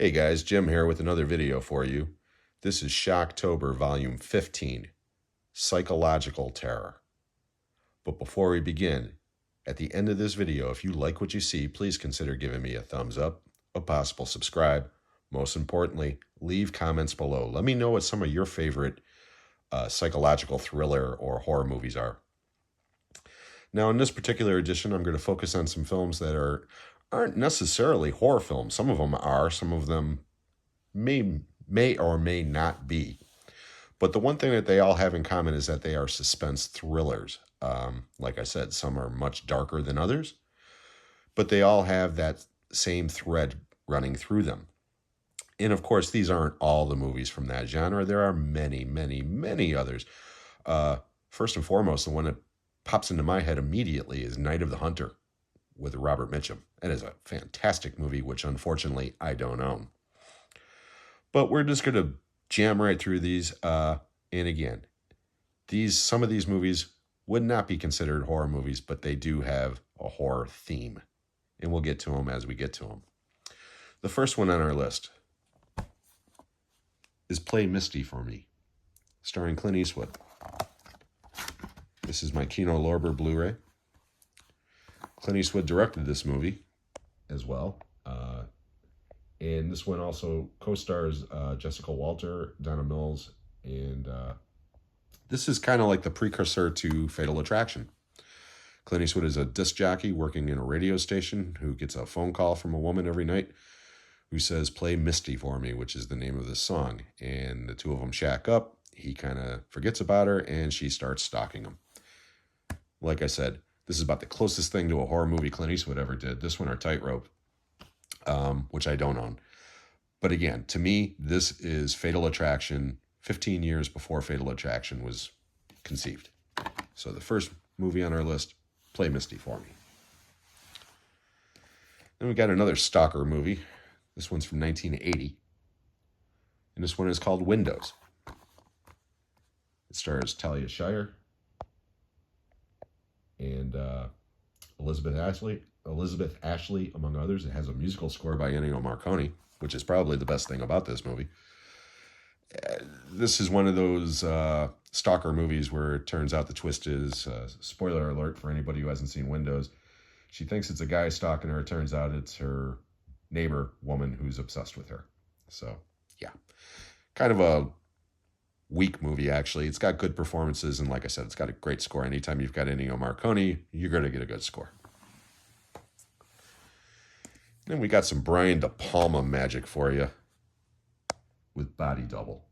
Hey guys, Jim here with another video for you. This is Shocktober Volume 15, Psychological Terror. But before we begin, at the end of this video, if you like what you see, please consider giving me a thumbs up, a possible subscribe. Most importantly, leave comments below. Let me know what some of your favorite psychological thriller or horror movies are. Now, in this particular edition, I'm going to focus on some films that aren't necessarily horror films. Some of them are, some of them may or may not be. But the one thing that they all have in common is that they are suspense thrillers. Like I said, some are much darker than others, but they all have that same thread running through them. And of course, these aren't all the movies from that genre. There are many, many, many others. First and foremost, the one that pops into my head immediately is Night of the Hunter with Robert Mitchum. It is a fantastic movie, which unfortunately I don't own. But we're just going to jam right through these. And again, some of these movies would not be considered horror movies, but they do have a horror theme. And we'll get to them as we get to them. The first one on our list is Play Misty for Me, starring Clint Eastwood. This is my Kino Lorber Blu-ray. Clint Eastwood directed this movie as well. And this one also co-stars Jessica Walter, Donna Mills, and this is kind of like the precursor to Fatal Attraction. Clint Eastwood is a disc jockey working in a radio station who gets a phone call from a woman every night who says, "Play Misty for me," which is the name of this song. And the two of them shack up. He kind of forgets about her, and she starts stalking him. Like I said, this is about the closest thing to a horror movie Clint Eastwood ever did. This one or Tightrope, which I don't own. But again, to me, this is Fatal Attraction 15 years before Fatal Attraction was conceived. So the first movie on our list, Play Misty for Me. Then we got another stalker movie. This one's from 1980. And this one is called Windows. It stars Talia Shire and Elizabeth Ashley, among others. It has a musical score by Ennio Morricone, which is probably the best thing about this movie. This is one of those stalker movies where it turns out the twist is, spoiler alert for anybody who hasn't seen Windows, she thinks it's a guy stalking her. It turns out it's her neighbor woman who's obsessed with her. So, yeah. Kind of a weak movie, actually. It's got good performances, and like I said, it's got a great score. Anytime you've got Ennio Morricone, you're going to get a good score. Then we got some Brian De Palma magic for you with Body Double.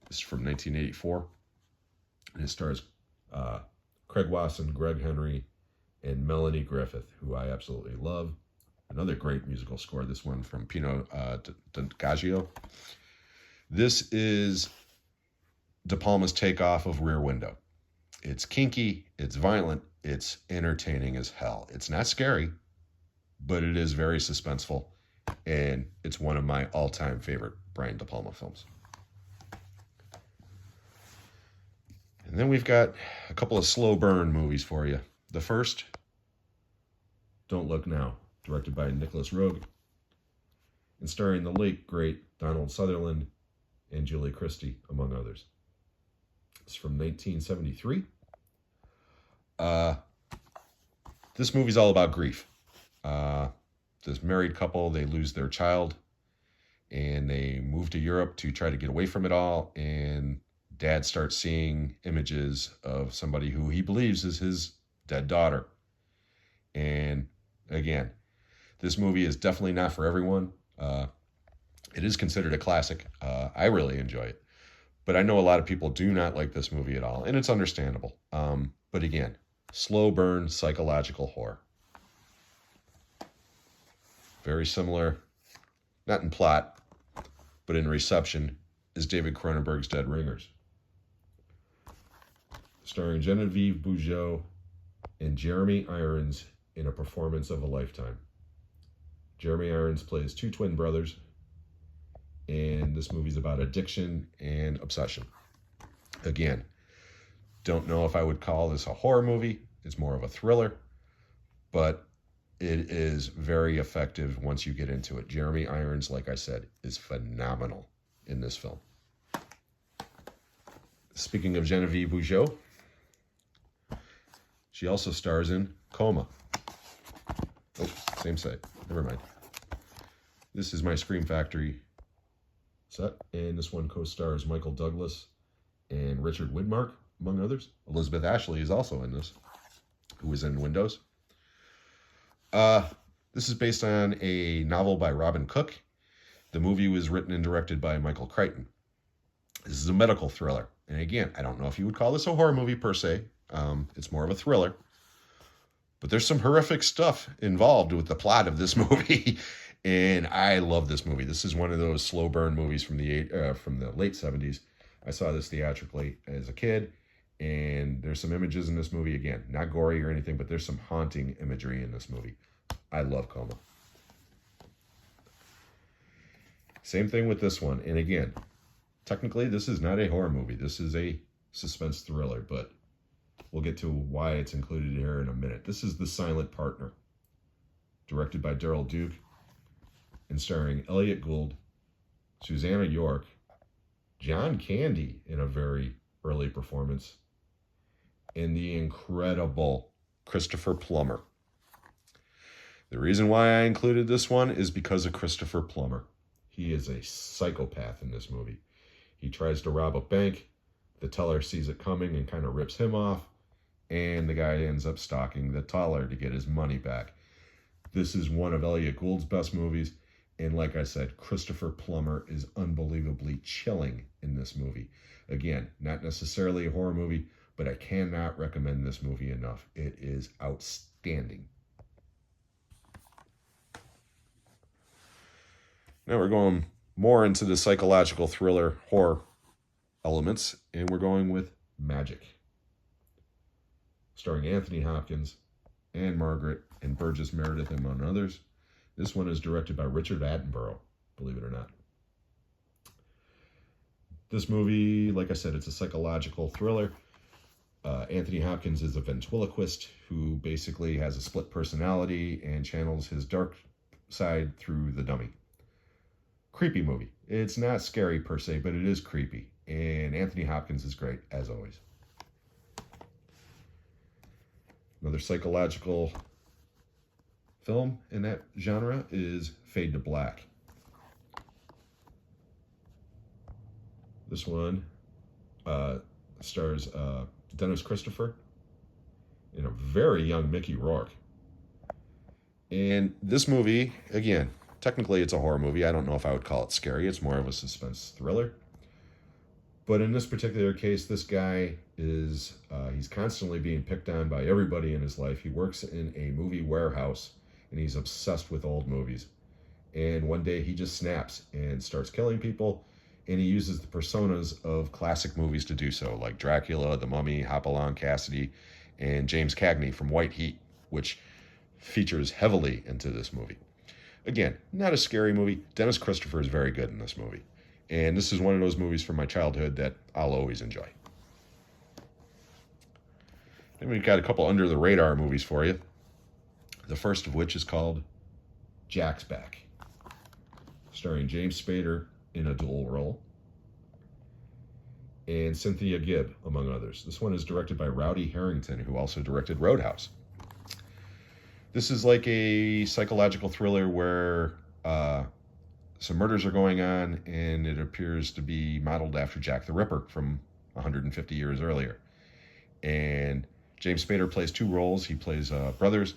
This is from 1984. And it stars Craig Wasson, Greg Henry, and Melanie Griffith, who I absolutely love. Another great musical score, this one from Pino D'Angio. This is De Palma's takeoff of Rear Window. It's kinky, it's violent, it's entertaining as hell. It's not scary, but it is very suspenseful, and it's one of my all-time favorite Brian De Palma films. And then we've got a couple of slow burn movies for you. The first, Don't Look Now, directed by Nicholas Roeg, and starring the late, great Donald Sutherland and Julie Christie, among others. It's from 1973. This movie's all about grief. This married couple, they lose their child, and they move to Europe to try to get away from it all, and dad starts seeing images of somebody who he believes is his dead daughter. And again, this movie is definitely not for everyone. It is considered a classic. I really enjoy it. But I know a lot of people do not like this movie at all, and it's understandable. But again, slow burn psychological horror. Very similar, not in plot, but in reception, is David Cronenberg's Dead Ringers, starring Genevieve Bujold and Jeremy Irons in a performance of a lifetime. Jeremy Irons plays two twin brothers, and this movie's about addiction and obsession. Again, don't know if I would call this a horror movie. It's more of a thriller, but it is very effective once you get into it. Jeremy Irons, like I said, is phenomenal in this film. Speaking of Genevieve Bujold, she also stars in Coma. Oh, same site. Never mind. This is my Scream Factory set, and this one co-stars Michael Douglas and Richard Widmark, among others. Elizabeth Ashley is also in this, who was in Windows. This is based on a novel by Robin Cook. The movie was written and directed by Michael Crichton. This is a medical thriller. And again, I don't know if you would call this a horror movie per se. It's more of a thriller. But there's some horrific stuff involved with the plot of this movie. And I love this movie. This is one of those slow burn movies from the late 70s. I saw this theatrically as a kid. And there's some images in this movie. Again, not gory or anything, but there's some haunting imagery in this movie. I love Coma. Same thing with this one. And again, technically, this is not a horror movie. This is a suspense thriller, but we'll get to why it's included here in a minute. This is The Silent Partner, directed by Daryl Duke and starring Elliot Gould, Susanna York, John Candy in a very early performance, and the incredible Christopher Plummer. The reason why I included this one is because of Christopher Plummer. He is a psychopath in this movie. He tries to rob a bank. The teller sees it coming and kind of rips him off. And the guy ends up stalking the teller to get his money back. This is one of Elliot Gould's best movies. And like I said, Christopher Plummer is unbelievably chilling in this movie. Again, not necessarily a horror movie, but I cannot recommend this movie enough. It is outstanding. Now we're going more into the psychological thriller horror elements, and we're going with Magic, starring Anthony Hopkins, Anne Margaret, and Burgess Meredith, among others. This one is directed by Richard Attenborough, believe it or not. This movie, like I said, it's a psychological thriller. Anthony Hopkins is a ventriloquist who basically has a split personality and channels his dark side through the dummy. Creepy movie. It's not scary per se, but it is creepy. And Anthony Hopkins is great, as always. Another psychological film in that genre is Fade to Black. This one stars Dennis Christopher and a very young Mickey Rourke. And this movie, again, technically it's a horror movie. I don't know if I would call it scary. It's more of a suspense thriller. But in this particular case, this guy is, he's constantly being picked on by everybody in his life. He works in a movie warehouse, and he's obsessed with old movies. And one day he just snaps and starts killing people, and he uses the personas of classic movies to do so, like Dracula, The Mummy, Hopalong Cassidy, and James Cagney from White Heat, which features heavily into this movie. Again, not a scary movie. Dennis Christopher is very good in this movie. And this is one of those movies from my childhood that I'll always enjoy. Then we've got a couple under-the-radar movies for you. The first of which is called Jack's Back, starring James Spader in a dual role, and Cynthia Gibb, among others. This one is directed by Rowdy Harrington, who also directed Roadhouse. This is like a psychological thriller where some murders are going on, and it appears to be modeled after Jack the Ripper from 150 years earlier. And James Spader plays two roles. He plays brothers.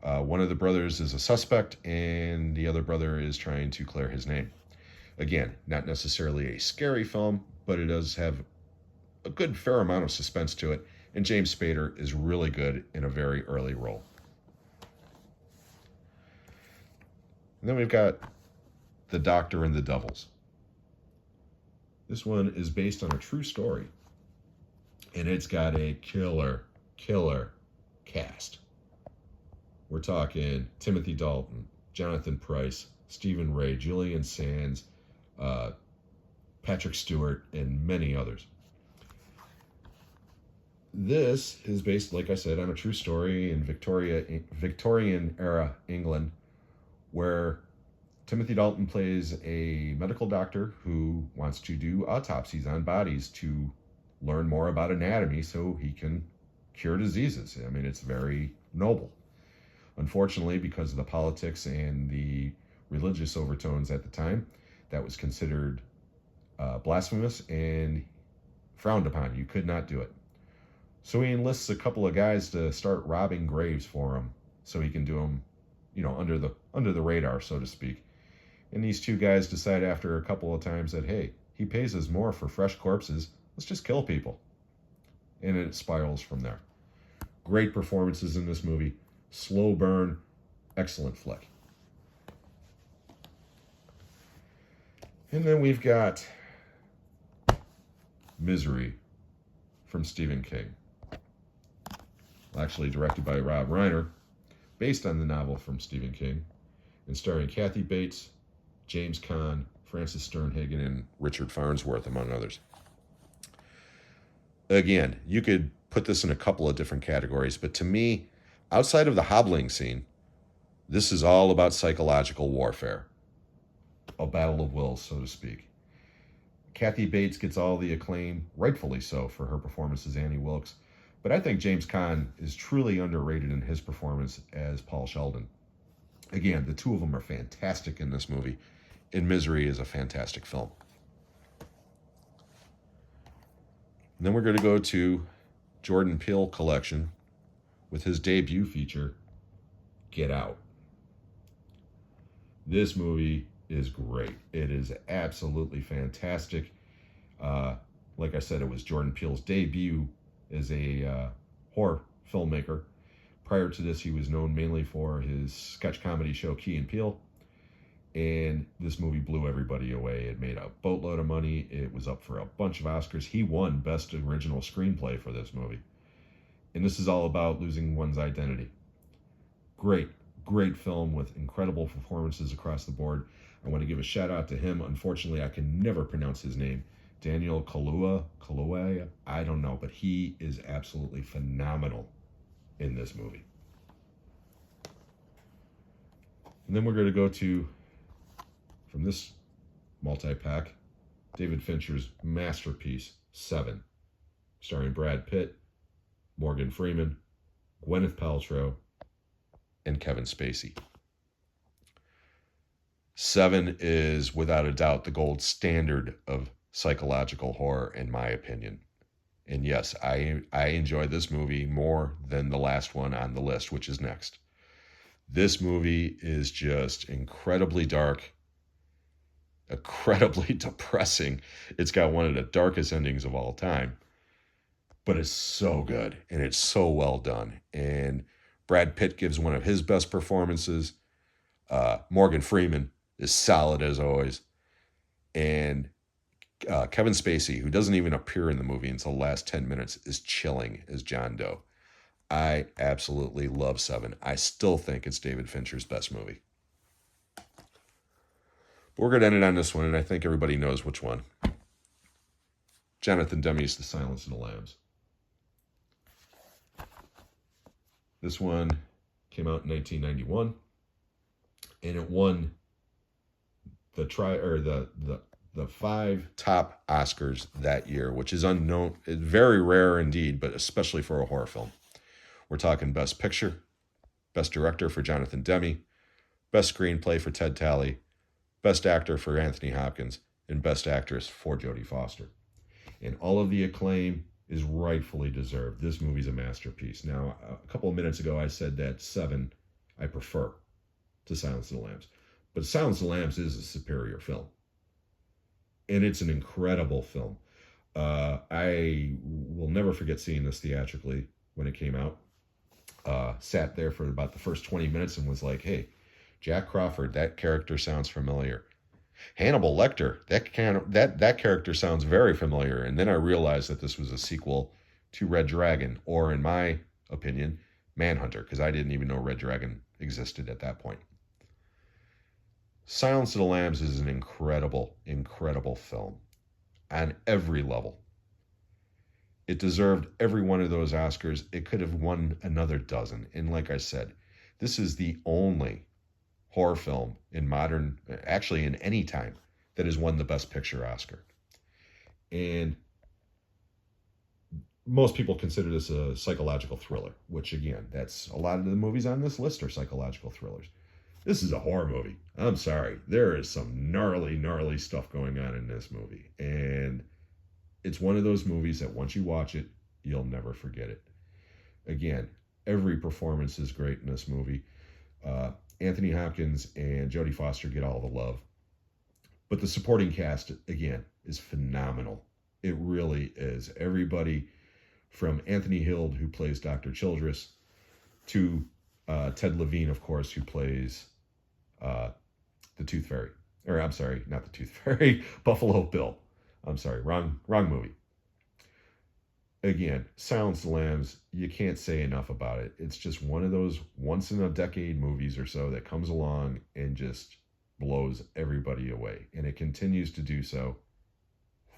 One of the brothers is a suspect, and the other brother is trying to clear his name. Again, not necessarily a scary film, but it does have a good fair amount of suspense to it, and James Spader is really good in a very early role. And then we've got The Doctor and the Devils. This one is based on a true story, and it's got a killer cast. We're talking Timothy Dalton, Jonathan Pryce, Stephen Ray, Julian Sands, Patrick Stewart, and many others. This is based, like I said, on a true story in Victorian era England, where Timothy Dalton plays a medical doctor who wants to do autopsies on bodies to learn more about anatomy so he can cure diseases. I mean, it's very noble. Unfortunately, because of the politics and the religious overtones at the time, that was considered blasphemous and frowned upon. You could not do it. So he enlists a couple of guys to start robbing graves for him, so he can do them, under the radar, so to speak. And these two guys decide after a couple of times that, hey, he pays us more for fresh corpses. Let's just kill people. And it spirals from there. Great performances in this movie. Slow burn. Excellent flick. And then we've got Misery from Stephen King. Actually directed by Rob Reiner, based on the novel from Stephen King, and starring Kathy Bates, James Caan, Francis Sternhagen, and Richard Farnsworth, among others. Again, you could put this in a couple of different categories, but to me, outside of the hobbling scene, this is all about psychological warfare. A battle of wills, so to speak. Kathy Bates gets all the acclaim, rightfully so, for her performance as Annie Wilkes, but I think James Caan is truly underrated in his performance as Paul Sheldon. Again, the two of them are fantastic in this movie, and Misery is a fantastic film. And then we're going to go to Jordan Peele collection with his debut feature, Get Out. This movie is great. It is absolutely fantastic. Like I said, it was Jordan Peele's debut as a horror filmmaker. Prior to this, he was known mainly for his sketch comedy show Key and Peele. And this movie blew everybody away. It made a boatload of money. It was up for a bunch of Oscars. He won Best Original Screenplay for this movie. And this is all about losing one's identity. Great film with incredible performances across the board. I want to give a shout out to him. Unfortunately, I can never pronounce his name. Daniel Kaluuya, I don't know, but he is absolutely phenomenal in this movie. And then we're going to go to, from this multi-pack, David Fincher's masterpiece, Seven, starring Brad Pitt, Morgan Freeman, Gwyneth Paltrow, and Kevin Spacey. Seven is, without a doubt, the gold standard of psychological horror, in my opinion. And yes, I enjoy this movie more than the last one on the list, which is next. This movie is just incredibly dark, incredibly depressing. It's got one of the darkest endings of all time, but it's so good and it's so well done. And Brad Pitt gives one of his best performances. Morgan Freeman is solid as always. And Kevin Spacey, who doesn't even appear in the movie until the last 10 minutes, is chilling as John Doe. I absolutely love Seven. I still think it's David Fincher's best movie. But we're going to end it on this one, and I think everybody knows which one. Jonathan Demme's The Silence of the Lambs. This one came out in 1991, and it won the 5 top Oscars that year, which is unknown, very rare indeed, but especially for a horror film. We're talking Best Picture, Best Director for Jonathan Demme, Best Screenplay for Ted Talley, Best Actor for Anthony Hopkins, and Best Actress for Jodie Foster. And all of the acclaim is rightfully deserved. This movie's a masterpiece. Now, a couple of minutes ago, I said that Seven I prefer to Silence of the Lambs. But Silence of the Lambs is a superior film. And it's an incredible film. I will never forget seeing this theatrically when it came out. Sat there for about the first 20 minutes and was like, hey, Jack Crawford, that character sounds familiar. Hannibal Lecter, that character sounds very familiar. And then I realized that this was a sequel to Red Dragon, or in my opinion, Manhunter, because I didn't even know Red Dragon existed at that point. Silence of the Lambs is an incredible, incredible film on every level. It deserved every one of those Oscars. It could have won another dozen. And like I said, this is the only horror film in modern, actually in any time, that has won the Best Picture Oscar. And most people consider this a psychological thriller, which again, that's a lot of the movies on this list are psychological thrillers. This is a horror movie. I'm sorry. There is some gnarly, gnarly stuff going on in this movie. And it's one of those movies that once you watch it, you'll never forget it. Again, every performance is great in this movie. Anthony Hopkins and Jodie Foster get all the love. But the supporting cast, again, is phenomenal. It really is. Everybody from Anthony Hild, who plays Dr. Childress, to Ted Levine, of course, who plays the Tooth Fairy. Or, I'm sorry, not the Tooth Fairy, Buffalo Bill. I'm sorry, wrong movie. Again, Silence of the Lambs, you can't say enough about it. It's just one of those once-in-a-decade movies or so that comes along and just blows everybody away. And it continues to do so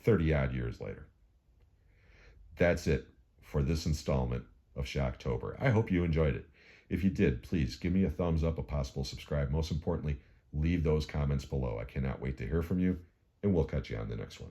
30-odd years later. That's it for this installment of Shocktober. I hope you enjoyed it. If you did, please give me a thumbs up, a possible subscribe. Most importantly, leave those comments below. I cannot wait to hear from you, and we'll catch you on the next one.